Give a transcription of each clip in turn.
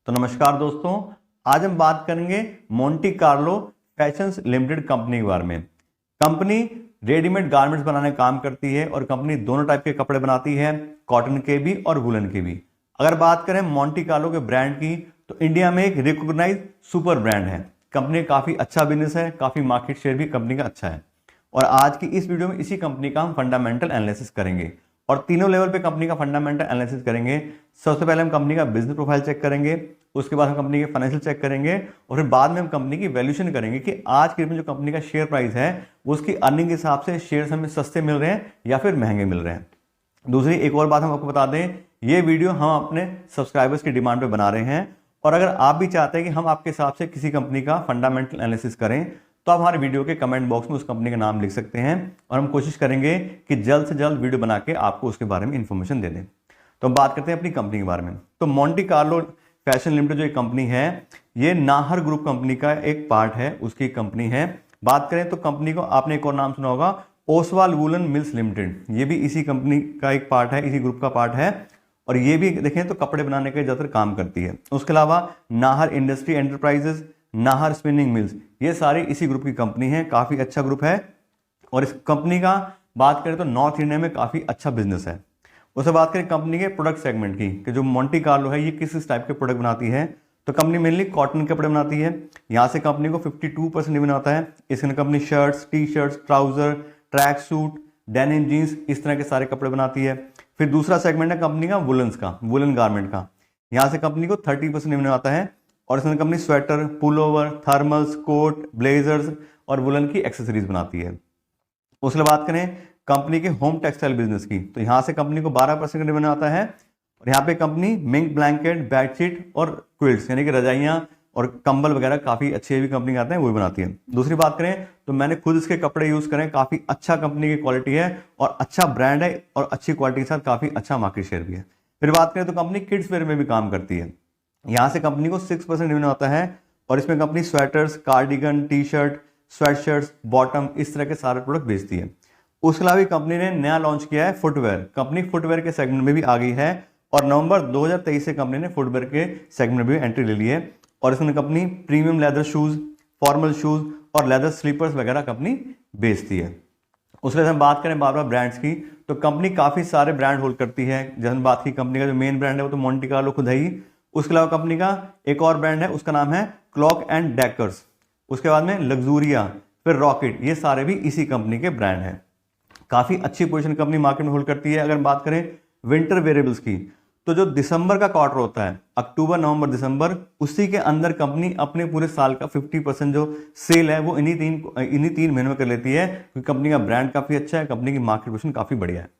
तो नमस्कार दोस्तों, आज हम बात करेंगे Monte Carlo fashions limited company के बारे में। कंपनी रेडीमेड गारमेंट्स बनाने का काम करती है और कंपनी दोनों टाइप के कपड़े बनाती है, कॉटन के भी और वुलन के भी। अगर बात करें मोंटी कार्लो के ब्रांड की तो इंडिया में एक रिकॉग्नाइज सुपर ब्रांड है। कंपनी काफ़ी अच्छा बिजनेस है, काफ़ी मार्केट शेयर भी कंपनी का अच्छा है। और आज की इस वीडियो में इसी कंपनी का हम फंडामेंटल एनालिसिस करेंगे और तीनों लेवल पे कंपनी का फंडामेंटल एनालिसिस करेंगे। सबसे पहले हम कंपनी का बिजनेस प्रोफाइल चेक करेंगे, उसके बाद हम कंपनी के फाइनेंशियल चेक करेंगे और फिर बाद में हम कंपनी की वैल्यूएशन करेंगे कि आज के दिन में जो कंपनी का शेयर प्राइस है वो उसकी अर्निंग के हिसाब से शेयर हमें सस्ते मिल रहे हैं या फिर महंगे मिल रहे हैं। दूसरी एक और बात हम आपको बता दें, ये वीडियो हम अपने सब्सक्राइबर्स की डिमांड पे बना रहे हैं और अगर आप भी चाहते हैं कि हम आपके हिसाब से किसी कंपनी का फंडामेंटल एनालिसिस करें तो आप हमारे वीडियो के कमेंट बॉक्स में उस कंपनी का नाम लिख सकते हैं और हम कोशिश करेंगे कि जल्द से जल्द वीडियो बना के आपको उसके बारे में इंफॉर्मेशन दे दें। तो हम बात करते हैं अपनी कंपनी के बारे में। तो मोंटी कार्लो फैशन लिमिटेड जो एक कंपनी है, ये नाहर ग्रुप कंपनी का एक पार्ट है, उसकी कंपनी है। बात करें तो कंपनी को आपने एक और नाम सुना होगा, ओसवाल वुलन मिल्स लिमिटेड, ये भी इसी कंपनी का एक पार्ट है, इसी ग्रुप का पार्ट है और ये भी देखें तो कपड़े बनाने के ज़्यादातर काम करती है। उसके अलावा Nahar industry enterprises, Nahar spinning mills, ये सारी इसी ग्रुप की कंपनी है। काफ़ी अच्छा ग्रुप है और इस कंपनी का बात करें तो नॉर्थ इंडिया में काफ़ी अच्छा बिजनेस है। उससे बात करें कंपनी के प्रोडक्ट सेगमेंट की कि जो मोंटी कार्लो है ये किस टाइप के प्रोडक्ट बनाती है, तो कंपनी मेनली कॉटन के कपड़े बनाती है। यहाँ से कंपनी को 52% रेवेन्यू आता है। इसमें company shirts, T shirts, trouser, track suit, denim jeans, इस तरह के सारे कपड़े बनाती है। फिर दूसरा सेगमेंट है कंपनी का वुलन्स का, वुलन गारमेंट का। यहाँ से कंपनी को 30% रेवेन्यू आता है और इसमें company sweater, pullover, thermals, coat, blazers और वुलन की एक्सेसरीज बनाती है। उसके बात करें कंपनी के होम टेक्सटाइल बिजनेस की, तो यहाँ से कंपनी को 12% रेवेन्यू आता है और यहाँ पे कंपनी मिंक ब्लैंकेट, बेडशीट और क्विल्ट्स यानी कि रजाइयाँ और कंबल वगैरह काफ़ी अच्छे भी कंपनी आते हैं, वो भी बनाती है। दूसरी बात करें तो मैंने खुद इसके कपड़े यूज़ करें, काफ़ी अच्छा कंपनी की क्वालिटी है और अच्छा ब्रांड है और अच्छी क्वालिटी के साथ काफ़ी अच्छा मार्केट शेयर भी है। फिर बात करें तो कंपनी किड्स वेयर में भी काम करती है। यहाँ से कंपनी को 6% रेवेन्यू आता है और इसमें company sweaters, cardigan, T shirt, sweat shirts, bottom, इस तरह के सारे प्रोडक्ट बेचती है। उसके अलावा कंपनी ने नया लॉन्च किया है फुटवेयर। कंपनी फुटवेयर के सेगमेंट में भी आ गई है और नवंबर 2023 से कंपनी ने फुटवेयर के सेगमेंट में भी एंट्री ले ली है और इसमें company premium leather shoes, formal shoes और लेदर स्लीपर्स वगैरह कंपनी बेचती है। उसके बाद हम बात करें बार बार ब्रांड्स की, तो कंपनी काफ़ी सारे ब्रांड होल्ड करती है। जैसे हम बात की कंपनी का जो मेन ब्रांड है वो तो मोंटी कार्लो खुद है ही। उसके अलावा कंपनी का एक और ब्रांड है, उसका नाम है क्लॉक एंड डेकर्स। उसके बाद में लग्जूरिया, फिर रॉकेट, ये सारे भी इसी कंपनी के ब्रांड हैं। काफ़ी अच्छी पोजीशन कंपनी मार्केट में होल्ड करती है। अगर बात करें विंटर वेरिएबल्स की, तो जो दिसंबर का क्वार्टर होता है, अक्टूबर, नवंबर, दिसंबर, उसी के अंदर कंपनी अपने पूरे साल का 50% जो सेल है वो इन्हीं तीन महीनों में कर लेती है, क्योंकि कंपनी का ब्रांड काफ़ी अच्छा है, कंपनी की मार्केट पोजीशन काफ़ी बढ़िया है।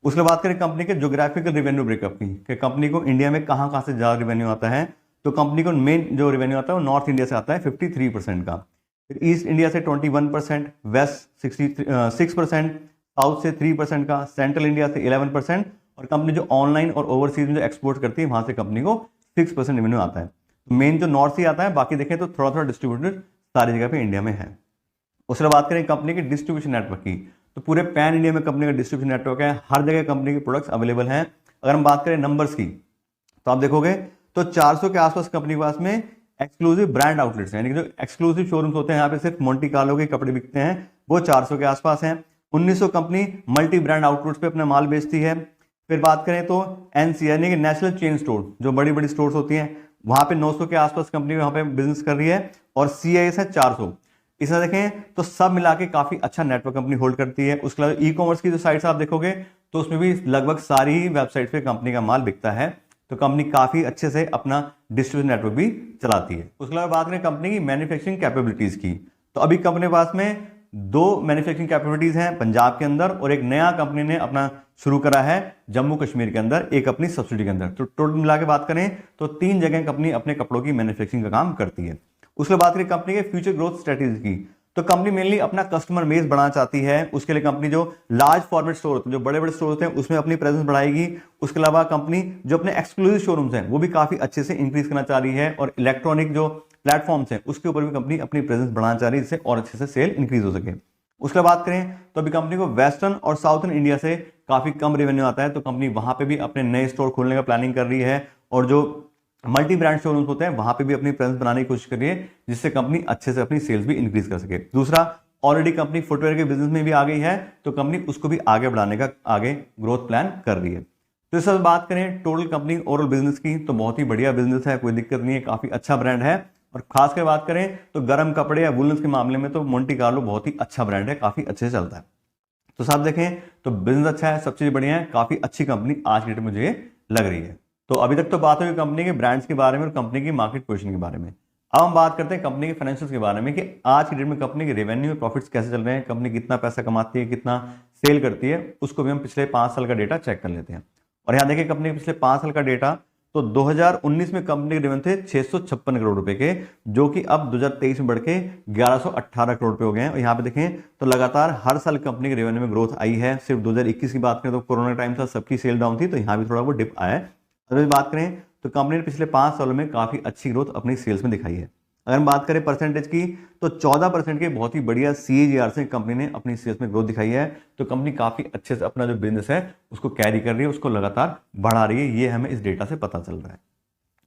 उसके बात करें कंपनी के ज्योग्राफिकल रेवेन्यू ब्रेकअप की कि कंपनी को इंडिया में कहाँ कहाँ से ज़्यादा रेवेन्यू आता है, तो कंपनी को मेन जो रेवेन्यू आता है वो नॉर्थ इंडिया से आता है 53% का, फिर ईस्ट इंडिया से 21%, वेस्ट 6%, साउथ से 3% का, सेंट्रल इंडिया से 11% और कंपनी जो ऑनलाइन और ओवरसीज में जो एक्सपोर्ट करती है वहाँ से कंपनी को 6% रेवेन्यू आता है। मेन जो नॉर्थ से आता है, बाकी देखें तो थोड़ा थोड़ा डिस्ट्रीब्यूटेड सारी जगह पे इंडिया में है। उसके बाद करें कंपनी के डिस्ट्रीब्यूशन नेटवर्क की, तो पूरे पैन इंडिया में कंपनी का डिस्ट्रीब्यूशन नेटवर्क है, हर जगह कंपनी के प्रोडक्ट्स अवेलेबल हैं। अगर हम बात करें नंबर्स की तो आप देखोगे तो 400 के आसपास कंपनी के पास में एक्सक्लूसिव ब्रांड आउटलेट्स हैं, यानी कि जो एक्सक्लूसिव शोरूम्स होते हैं यहाँ पे सिर्फ मोंटी कार्लो के कपड़े बिकते हैं, वो 400 के आसपास हैं। 1900 कंपनी मल्टी ब्रांड आउटलेट्स पे अपना माल बेचती है। फिर बात करें तो एनसी यानी कि नेशनल चेन स्टोर, जो बड़ी बड़ी स्टोर्स होती हैं, वहाँ पे 900 के आसपास कंपनी वहाँ पे बिजनेस कर रही है और CIS है 400। इसे देखें तो सब मिला के काफ़ी अच्छा नेटवर्क कंपनी होल्ड करती है। उसके अलावा ई कॉमर्स की जो साइट्स आप देखोगे तो उसमें भी लगभग सारी ही वेबसाइट पे कंपनी का माल बिकता है, तो कंपनी काफ़ी अच्छे से अपना डिस्ट्रीब्यूशन नेटवर्क भी चलाती है। उसके अलावा बात करें कंपनी की मैन्युफैक्चरिंग कैपेबिलिटीज़ की, तो अभी कंपनी के पास में 2 मैन्युफैक्चरिंग कैपेबिलिटीज़ हैं पंजाब के अंदर और एक नया कंपनी ने अपना शुरू करा है जम्मू कश्मीर के अंदर, एक अपनी सब्सिडी के अंदर। तो टोटल मिला के बात करें तो 3 जगह कंपनी अपने कपड़ों की मैन्युफैक्चरिंग का काम करती है। उसके बाद करें कंपनी के फ्यूचर ग्रोथ स्ट्रेटेजी की, तो कंपनी मेनली अपना कस्टमर बेस बढ़ाना चाहती है। उसके लिए कंपनी जो लार्ज फॉर्मेट स्टोर होते हैं, जो बड़े बड़े स्टोर होते हैं, उसमें अपनी प्रेजेंस बढ़ाएगी। उसके अलावा कंपनी जो अपने एक्सक्लूसिव शोरूम्स हैं वो भी काफ़ी अच्छे से इंक्रीज करना चाह रही है और इलेक्ट्रॉनिक जो प्लेटफॉर्म्स हैं उसके ऊपर भी कंपनी अपनी प्रेजेंस बढ़ाना चाह रही है, जिससे और अच्छे से सेल इंक्रीज हो सके। उसके बात करें तो अभी कंपनी को वेस्टर्न और साउथर्न इंडिया से काफ़ी कम रेवेन्यू आता है, तो कंपनी वहाँ पे भी अपने नए स्टोर खोलने का प्लानिंग कर रही है और जो मल्टी ब्रांड शोरूम्स होते हैं, वहां पे भी अपनी प्रेजेंस बनाने की कोशिश करिए जिससे कंपनी अच्छे से अपनी सेल्स भी इंक्रीज कर सके। दूसरा, ऑलरेडी कंपनी फुटवेयर के बिजनेस में भी आ गई है, तो कंपनी उसको भी आगे बढ़ाने का आगे ग्रोथ प्लान कर रही है। तो इस सब बात करें टोटल कंपनी ओवरऑल बिजनेस की, तो बहुत ही बढ़िया बिजनेस है, कोई दिक्कत नहीं है, काफी अच्छा ब्रांड है। और खास कर बात करें तो गर्म कपड़े या वुलन्स के मामले में तो मोंटी कार्लो बहुत ही अच्छा ब्रांड है, काफी अच्छे से चलता है। तो साथ देखें तो बिजनेस अच्छा है, सब चीजें बढ़िया है, काफी अच्छी कंपनी आज की डेट में मुझे लग रही है। तो अभी तक तो बात हुई कंपनी के ब्रांड्स के बारे में और कंपनी की मार्केट पोजीशन के बारे में। अब हम बात करते हैं कंपनी के फाइनेंशियल्स के बारे में कि आज की डेट में कंपनी के रेवेन्यू और प्रॉफिट्स कैसे चल रहे हैं, कंपनी कितना पैसा कमाती है, कितना सेल करती है, उसको भी हम पिछले 5 साल का डेटा चेक कर लेते हैं। और यहाँ देखिए कंपनी के पिछले 5 साल का डेटा, तो 2019 में कंपनी के रेवेन्यू थे 656 करोड़ रुपए के, जो कि अब 2023 में बढ़ के 1118 करोड़ रुपए हो गए हैं। और यहाँ पे देखें तो लगातार हर साल कंपनी के रेवेन्यू में ग्रोथ आई है। सिर्फ 2021 की बात करें तो कोरोना टाइम था, सबकी सेल डाउन थी, तो यहाँ भी थोड़ा वो डिप आया है। अगर बात करें तो कंपनी ने पिछले 5 सालों में काफी अच्छी ग्रोथ अपनी सेल्स में दिखाई है। अगर हम बात करें परसेंटेज की तो 14% के बहुत ही बढ़िया CAGR से कंपनी ने अपनी सेल्स में ग्रोथ दिखाई है। तो कंपनी काफी अच्छे से अपना जो बिजनेस है उसको कैरी कर रही है, उसको लगातार बढ़ा रही है, ये हमें इस डेटा से पता चल रहा है।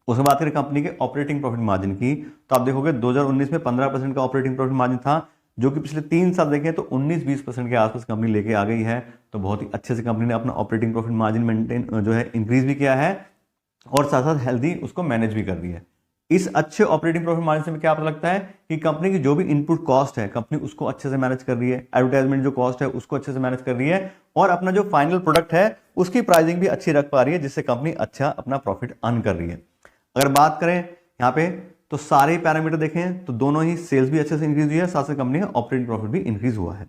उसके बात करें कंपनी के ऑपरेटिंग प्रॉफिट मार्जिन की, तो आप देखोगे 2019 में 15% का ऑपरेटिंग प्रॉफिट मार्जिन था, जो कि पिछले 3 साल देखें तो 19-20% के आसपास कंपनी लेके आ गई है। तो बहुत ही अच्छे से कंपनी ने अपना ऑपरेटिंग प्रॉफिट मार्जिन मेंटेन जो है इंक्रीज भी किया है और साथ साथ हेल्दी उसको मैनेज भी कर रही है। इस अच्छे ऑपरेटिंग प्रॉफिट मार्जिन से में क्या पता लगता है कि कंपनी की जो भी इनपुट कॉस्ट है कंपनी उसको अच्छे से मैनेज कर रही है, एडवर्टाइजमेंट जो कॉस्ट है उसको अच्छे से मैनेज कर रही है, और अपना जो फाइनल प्रोडक्ट है उसकी प्राइसिंग भी अच्छी रख पा रही है, जिससे कंपनी अच्छा अपना प्रॉफिट अर्न कर रही है। अगर बात करें यहाँ पे तो सारे पैरामीटर देखें तो दोनों ही सेल्स भी अच्छे से इंक्रीज हुई है, साथ साथ कंपनी का ऑपरेटिंग प्रॉफिट भी इंक्रीज हुआ है।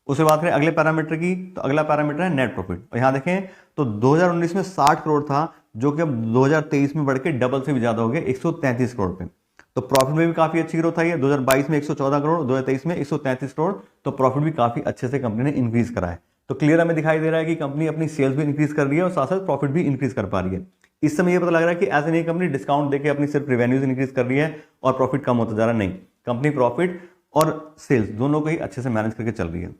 उसके बात करें अगले पैरामीटर की, तो अगला पैरामीटर है नेट प्रॉफिट। और यहाँ देखें तो 2019 में 60 करोड़ था, जो कि अब 2023 में बढ़ के डबल से भी ज्यादा हो गया 133 करोड़ पे। तो प्रॉफिट में भी काफी अच्छी ग्रोथ आई है, 2022 में 114 करोड़, 2023 में 133 करोड़, तो प्रॉफिट भी काफी अच्छे से कंपनी ने इंक्रीज करा है। तो क्लियर हमें दिखाई दे रहा है कि कंपनी अपनी सेल्स भी इंक्रीज कर रही है और साथ साथ प्रॉफिट भी इंक्रीज कर पा रही है। इस समय ये पता लग रहा है कि ऐसे नहीं कंपनी डिस्काउंट देकर अपनी सिर्फ रेवेन्यूज इंक्रीज कर रही है और प्रॉफिट कम होता जा रहा, नहीं, कंपनी प्रॉफिट और सेल्स दोनों को ही अच्छे से मैनेज करके चल रही है।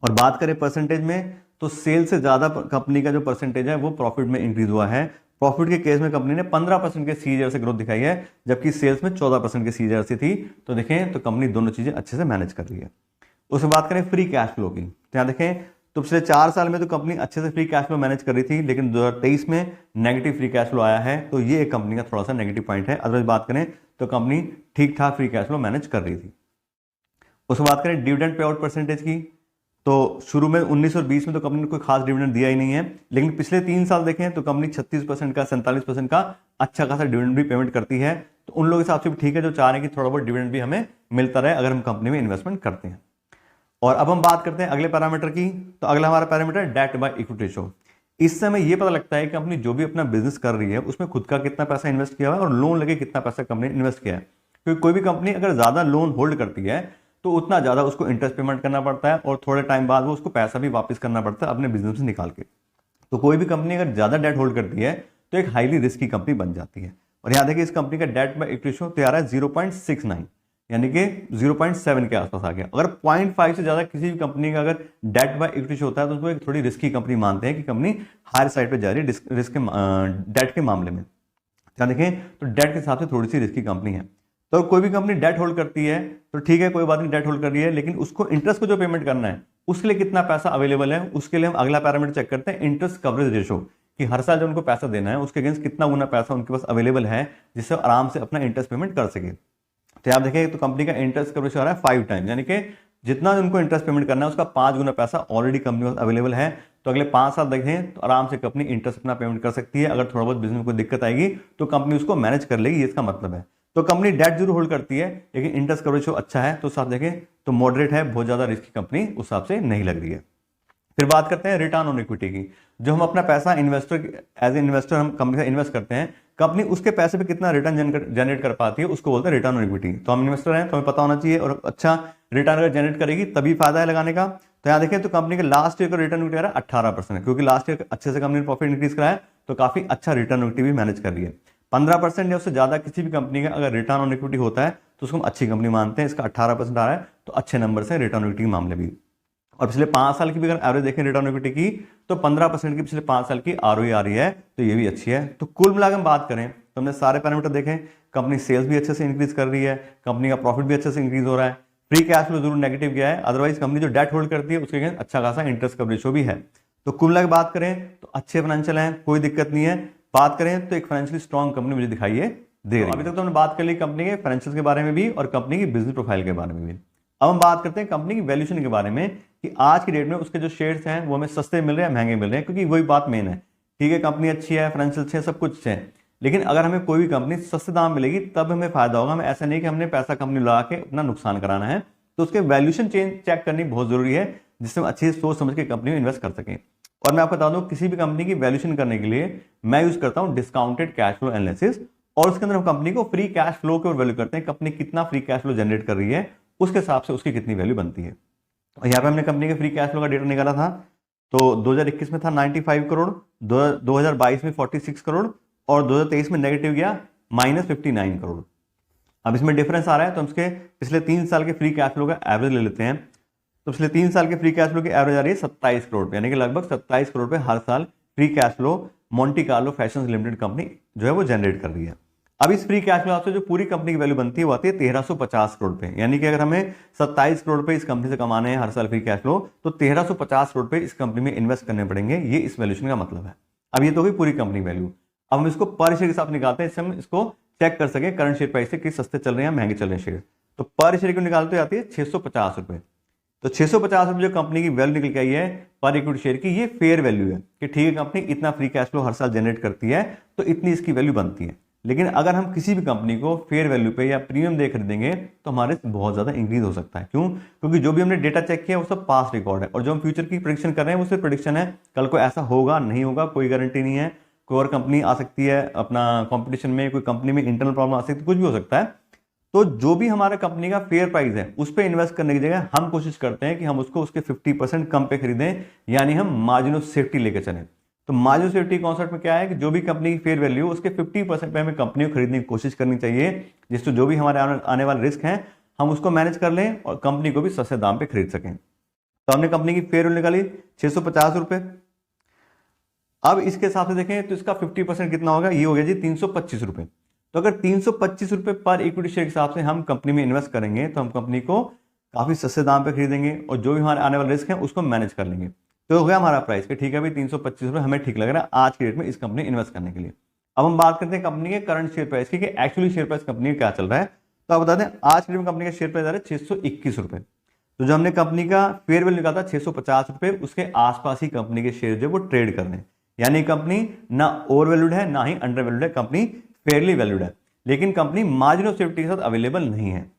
और बात करें परसेंटेज में तो सेल से ज्यादा कंपनी का जो परसेंटेज है वो प्रॉफिट में इंक्रीज हुआ है। प्रॉफिट के केस में कंपनी ने 15% के CAGR से ग्रोथ दिखाई है, जबकि सेल्स में 14% के CAGR से थी। तो देखें तो कंपनी दोनों चीजें अच्छे से मैनेज कर रही है। उसके बात करें फ्री कैश फ्लो की, तो यहाँ देखें तो पिछले 4 साल में तो कंपनी अच्छे से फ्री कैश फ्लो मैनेज कर रही थी, लेकिन 2023 में नेगेटिव फ्री कैश फ्लो आया है, तो ये एक कंपनी का थोड़ा सा नेगेटिव पॉइंट है। अदरवाइज बात करें तो कंपनी ठीक ठाक फ्री कैश फ्लो मैनेज कर रही थी। उसके बात करें डिविडेंड पे आउट परसेंटेज की, तो शुरू में 19 और 20 में तो कंपनी ने कोई खास डिविडेंड दिया ही नहीं है, लेकिन पिछले 3 साल देखें तो कंपनी 36% का 47% का अच्छा खासा डिविडेंड भी पेमेंट करती है। तो उन लोगों के हिसाब से भी ठीक है जो चाह रहे हैं कि थोड़ा बहुत डिविडेंड भी हमें मिलता रहे अगर हम कंपनी में इन्वेस्टमेंट करते हैं। और अब हम बात करते हैं अगले पैरामीटर की, तो अगला हमारा parameter debt by equity ratio. इस समय यह पता लगता है कि कंपनी जो भी अपना बिजनेस कर रही है उसमें खुद का कितना पैसा इन्वेस्ट किया है और लोन लेके कितना पैसा कंपनी ने इन्वेस्ट किया है। क्योंकि कोई भी कंपनी अगर ज्यादा लोन होल्ड करती है तो उतना ज्यादा उसको इंटरेस्ट पेमेंट करना पड़ता है और थोड़े टाइम बाद वो उसको पैसा भी वापस करना पड़ता है अपने बिजनेस से निकाल के। तो कोई भी कंपनी अगर ज्यादा डेट होल्ड करती है तो एक हाईली रिस्की कंपनी बन जाती है। और यहाँ देखिए इस कंपनी का डेट बाय इक्विटी रेशो तैयार है 0.69, यानी कि 0.7 के आसपास आ गया। अगर 0.5 से ज्यादा किसी भी कंपनी का अगर डेट बाय इक्विटी रेशो होता है तो उसको एक थोड़ी रिस्की कंपनी मानते हैं कि कंपनी हायर साइड पे जा रही है रिस्क डेट के मामले में। क्या देखें तो डेट के हिसाब से थोड़ी सी रिस्की कंपनी है। तो कोई भी कंपनी डेट होल्ड करती है तो ठीक है, कोई बात नहीं, डेट होल्ड कर रही है, लेकिन उसको इंटरेस्ट को जो पेमेंट करना है उसके लिए कितना पैसा अवेलेबल है, उसके लिए हम अगला पैरामीटर चेक करते हैं इंटरेस्ट कवरेज रेशो, कि हर साल जो उनको पैसा देना है उसके अगेंस्ट कितना गुना पैसा उनके पास अवेलेबल है जिससे आराम से अपना इंटरेस्ट पेमेंट कर सके। तो आप देखिए तो कंपनी का इंटरेस्ट कवरेज आ रहा है 5 टाइम, यानी कि जितना उनको इंटरेस्ट पेमेंट करना है उसका 5 गुना पैसा ऑलरेडी कंपनी में अवेलेबल है। तो अगले 5 साल देखें तो आराम से कंपनी इंटरेस्ट अपना पेमेंट कर सकती है। अगर थोड़ा बहुत बिजनेस में कोई दिक्कत आएगी तो कंपनी उसको मैनेज कर लेगी, ये इसका मतलब है। तो कंपनी डेट जरूर होल्ड करती है लेकिन इंटरेस्ट कवरेज अच्छा है, तो साथ देखें तो मॉडरेट है, बहुत ज्यादा रिस्की कंपनी उस हिसाब से नहीं लग रही है। फिर बात करते हैं रिटर्न ऑन इक्विटी की। जो हम अपना पैसा इन्वेस्टर एज ए इन्वेस्टर हम कंपनी से इन्वेस्ट करते हैं, कंपनी उसके पैसे पे कितना रिटर्न जनरेट कर पाती है उसको बोलते हैं रिटर्न ऑन इक्विटी। तो हम इन्वेस्टर हैं तो हमें पता होना चाहिए, और अच्छा रिटर्न अगर जनरेट करेगी तभी फायदा है लगाने का। तो यहाँ देखें तो कंपनी का लास्ट ईयर का रिटर्न इक्विटी 18% है, क्योंकि लास्ट ईयर अच्छे से कंपनी ने प्रॉफिट इंक्रीज कराया तो काफी अच्छा रिटर्न इक्विटी भी मैनेज कर रही है। 15% या उससे ज्यादा किसी भी कंपनी का अगर रिटर्न ऑन इक्विटी होता है तो उसको हम अच्छी कंपनी मानते हैं। इसका 18% आ रहा है तो अच्छे नंबर से रिटर्न ऑन इक्विटी के मामले भी। और पिछले 5 साल की भी अगर एवरेज देखें रिटर्न इक्विटी की तो 15% की पिछले 5 साल की ROE आ रही है, तो ये भी अच्छी है। तो कुल मिलाकर हम बात करें तो हमने सारे पैरामीटर देखे, कंपनी सेल्स भी अच्छे से इंक्रीज कर रही है, कंपनी का प्रॉफिट भी अच्छे से इंक्रीज हो रहा है, फ्री कैश फ्लो जरूर नेगेटिव गया है, अदरवाइज कंपनी जो डेट होल्ड करती है उसके अगेंस्ट अच्छा खासा इंटरेस्ट कवरेज रेशियो भी है। तो कुल मिला के बात करें तो अच्छे फाइनेंशियल हैं, कोई दिक्कत नहीं है। बात करें तो एक फाइनेंशियली स्ट्रॉन्ग कंपनी मुझे दिखाई दे रही है। अभी तक तो हमने बात कर ली कंपनी के फाइनेंशियल के बारे में भी और कंपनी की बिजनेस प्रोफाइल के बारे में भी। अब हम बात करते हैं कंपनी की वैल्यूएशन के बारे में कि आज की डेट में उसके जो शेयर्स हैं वो हमें सस्ते मिल रहे हैं, महंगे मिल रहे हैं, क्योंकि वही बात मेन है। ठीक है, कंपनी अच्छी है, फाइनेंशियल अच्छे है, सब कुछ है, लेकिन अगर हमें कोई भी कंपनी सस्ते दाम मिलेगी तब हमें फायदा होगा। हमें ऐसा नहीं कि हमने पैसा कंपनी लगा के अपना नुकसान कराना है। तो उसके वैल्यूएशन चेक करनी बहुत जरूरी है, जिससे हम अच्छी सोच समझ के कंपनी में इन्वेस्ट कर सकें। और मैं आपको बता दूं, किसी भी कंपनी की वैल्यूएशन करने के लिए मैं यूज करता हूं डिस्काउंटेड कैश फ्लो एनालिसिस, और उसके अंदर हम कंपनी को फ्री कैश फ्लो के ऊपर वैल्यू करते हैं। कंपनी कितना फ्री कैश फ्लो जनरेट कर रही है उसके हिसाब से उसकी कितनी वैल्यू बनती है। और यहाँ पे हमने कंपनी के फ्री कैश फ्लो का डेटा निकाला था, तो 2021 में था 95 करोड़, 2022 में 46 करोड़ और 2023 में नेगेटिव गया -59 करोड़। अब इसमें डिफरेंस आ रहा है, तो हम इसके पिछले 3 साल के फ्री कैश फ्लो का एवरेज ले लेते हैं। तो पिछले 3 साल के फ्री कैश फ्लो की एवरेज आ रही है 27 करोड़ पे, यानी कि लगभग 27 करोड़ पे हर साल free cash flow Monte Carlo fashions limited company जो है वो जनरेट कर रही है। अब इस फ्री कैश फ्लो से जो पूरी कंपनी की वैल्यू बनती है वो आती है 1350 करोड़ पे, यानी कि अगर हमें 27 करोड़ पे इस कंपनी से कमाने हैं हर साल फ्री कैश फ्लो, तो 1350 करोड़ पे इस कंपनी में इन्वेस्ट करने पड़ेंगे। ये इस वैल्यूएशन का मतलब है। अब ये तो हुई पूरी कंपनी वैल्यू। अब हम इसको पर शेयर के साथ निकालते हैं, इससे हम इसको चेक कर सके करंट शेयर प्राइस से कि सस्ते चल रहे हैं महंगे चल रहे हैं शेयर। तो पर शेयर क्यों निकालते आती है 650 रुपए। तो 650 रुपए जो कंपनी की वैल्यू निकल के आई है पर इक्विटी शेयर की, ये फेयर वैल्यू है कि ठीक है कंपनी इतना फ्री कैश फ्लो हर साल जनरेट करती है तो इतनी इसकी वैल्यू बनती है। लेकिन अगर हम किसी भी कंपनी को फेयर वैल्यू पे या प्रीमियम दे खरीदेंगे तो हमारे बहुत ज्यादा इंक्रीज हो सकता है। क्यों? क्योंकि जो भी हमने डेटा चेक किया वो सब पास्ट रिकॉर्ड है, और जो हम फ्यूचर की प्रेडिक्शन कर रहे हैं वो सिर्फ प्रेडिक्शन है। कल को ऐसा होगा नहीं होगा कोई गारंटी नहीं है। कोई और कंपनी आ सकती है अपना कंपटीशन में, कोई कंपनी में इंटरनल प्रॉब्लम आ सकती है, कुछ भी हो सकता है। तो जो भी हमारा कंपनी का फेयर प्राइस है उस पर इन्वेस्ट करने की जगह हम कोशिश करते हैं कि हम उसको उसके 50% कम पे खरीदें, यानी हम मार्जिन ऑफ सेफ्टी लेकर चलें। तो मार्जिन ऑफ सेफ्टी कॉन्सेप्ट में क्या है कि जो भी कंपनी की फेयर वैल्यू उसके 50% पे हमें कंपनी को खरीदने की कोशिश करनी चाहिए, जिससे जो भी हमारे आने वाले रिस्क हैं हम उसको मैनेज कर लें और कंपनी को भी सस्ते दाम पे खरीद सकें। तो हमने कंपनी की फेयर वैल्यू निकाली 650 रुपए। अब इसके हिसाब से देखें तो इसका 50% कितना होगा, ये हो गया जी 325 रुपए। तो अगर 325 रुपए पर इक्विटी शेयर के हिसाब से हम कंपनी में इन्वेस्ट करेंगे तो हम कंपनी को काफी सस्ते दाम पे खरीदेंगे और जो भी हमारे आने वाले रिस्क हैं उसको मैनेज कर लेंगे। तो हो गया हमारा प्राइस कि ठीक है भाई 325 रुपए हमें ठीक लग रहा है आज की डेट में इस कंपनी इन्वेस्ट करने के लिए। अब हम बात करते हैं कंपनी के करंट शेयर प्राइस की कि एक्चुअली शेयर प्राइस कंपनी का क्या चल रहा है। तो आप बता दें आज की डेट में कंपनी का शेयर प्राइस आ रहा है 621 रुपए। तो जो हमने कंपनी का फेयर वैल्यू निकाला था 650 रुपए, उसके आसपास ही कंपनी के शेयर जो वो ट्रेड कर रहे हैं, यानी कंपनी ना ओवर वैल्यूड है ना ही अंडर वैल्यूड है, कंपनी फेयरली वैल्यूड है। लेकिन कंपनी मार्जिन ऑफ सेफ्टी के साथ अवेलेबल नहीं है।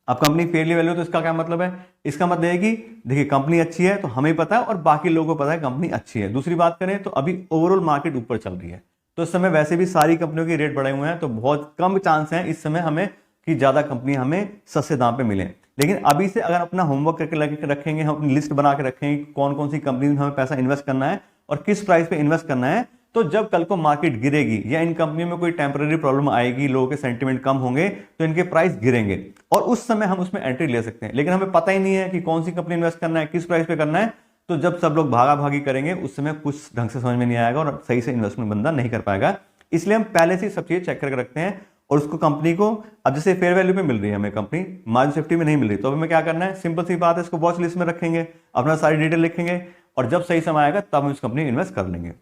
अब कंपनी फेयरली वैल्यू, तो इसका क्या मतलब है? इसका मतलब है कि देखिए कंपनी अच्छी है तो हमें पता है और बाकी लोगों को पता है कंपनी अच्छी है। दूसरी बात करें तो अभी ओवरऑल मार्केट ऊपर चल रही है, तो इस समय वैसे भी सारी कंपनियों के रेट बढ़े हुए हैं, तो बहुत कम चांस है इस समय हमें कि ज्यादा कंपनी हमें सस्ते दाम पे मिले। लेकिन अभी से अगर अपना होमवर्क करके लगे रखेंगे, हम अपनी लिस्ट बना के रखेंगे कौन कौन सी कंपनी में हमें पैसा इन्वेस्ट करना है और किस प्राइस पे इन्वेस्ट करना है, तो जब कल को मार्केट गिरेगी या इन कंपनियों में कोई टेम्पररी प्रॉब्लम आएगी, लोगों के सेंटिमेंट कम होंगे तो इनके प्राइस गिरेंगे और उस समय हम उसमें एंट्री ले सकते हैं। लेकिन हमें पता ही नहीं है कि कौन सी कंपनी इन्वेस्ट करना है, किस प्राइस पे करना है, तो जब सब लोग भागा भागी करेंगे उस समय कुछ ढंग से समझ में नहीं आएगा और सही से इन्वेस्टमेंट बंदा नहीं कर पाएगा। इसलिए हम पहले से सब चीज चेक करके रखते हैं और उसको कंपनी को, अब जैसे फेयर वैल्यू पे मिल रही है हमें कंपनी, मार्जिन सेफ्टी में नहीं मिल रही, तो हमें क्या करना है, सिंपल सी बात है, इसको वॉच लिस्ट में रखेंगे, अपना सारी डिटेल लिखेंगे और जब सही समय आएगा तब हम इस कंपनी में इन्वेस्ट कर लेंगे।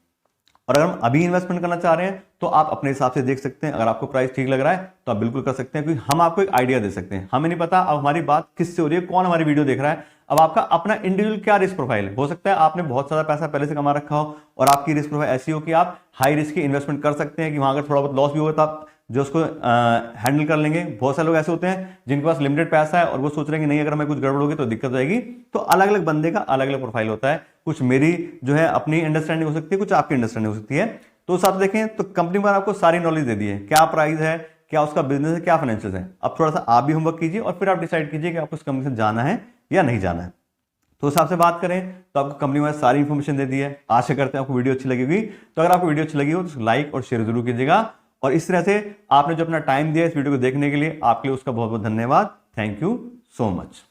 और अगर हम अभी इन्वेस्टमेंट करना चाह रहे हैं तो आप अपने हिसाब से देख सकते हैं, अगर आपको प्राइस ठीक लग रहा है तो आप बिल्कुल कर सकते हैं, क्योंकि हम आपको एक आइडिया दे सकते हैं। हमें नहीं पता अब हमारी बात किससे हो रही है, कौन हमारी वीडियो देख रहा है, अब आपका अपना इंडिविजुअल क्या रिस्क प्रोफाइल है। हो सकता है आपने बहुत सारा पैसा पहले से कमा रखा हो और आपकी रिस्क प्रोफाइल ऐसी हो कि आप हाई रिस्क की इन्वेस्टमेंट कर सकते हैं कि वहां अगर थोड़ा बहुत लॉस भी होगा तो आप जो उसको हैंडल कर लेंगे। बहुत सारे लोग ऐसे होते हैं जिनके पास लिमिटेड पैसा है और वो सोच रहे हैं कि नहीं अगर हमें कुछ गड़बड़ होगी तो दिक्कत आएगी। तो अलग अलग बंदे का अलग अलग प्रोफाइल होता है, कुछ मेरी जो है अपनी अंडरस्टैंडिंग हो सकती है, कुछ आपकी अंडरस्टैंडिंग हो सकती है। तो साथ देखें तो कंपनी पर आपको सारी नॉलेज दे दी है, क्या प्राइस है, क्या उसका बिजनेस है, क्या फाइनेंशियल है। अब थोड़ा सा आप भी होमवर्क कीजिए और फिर आप डिसाइड कीजिए कि आपको उस कंपनी से जाना है या नहीं जाना है। तो उस हिसाब से बात करें तो आपको कंपनी में सारी इंफॉर्मेशन दे दी है। आशा करते हैं आपको वीडियो अच्छी लगी होगी। तो अगर आपको वीडियो अच्छी लगी हो तो लाइक और शेयर जरूर कीजिएगा। और इस तरह से आपने जो अपना टाइम दिया इस वीडियो को देखने के लिए, आपके लिए उसका बहुत बहुत धन्यवाद। Thank you so much.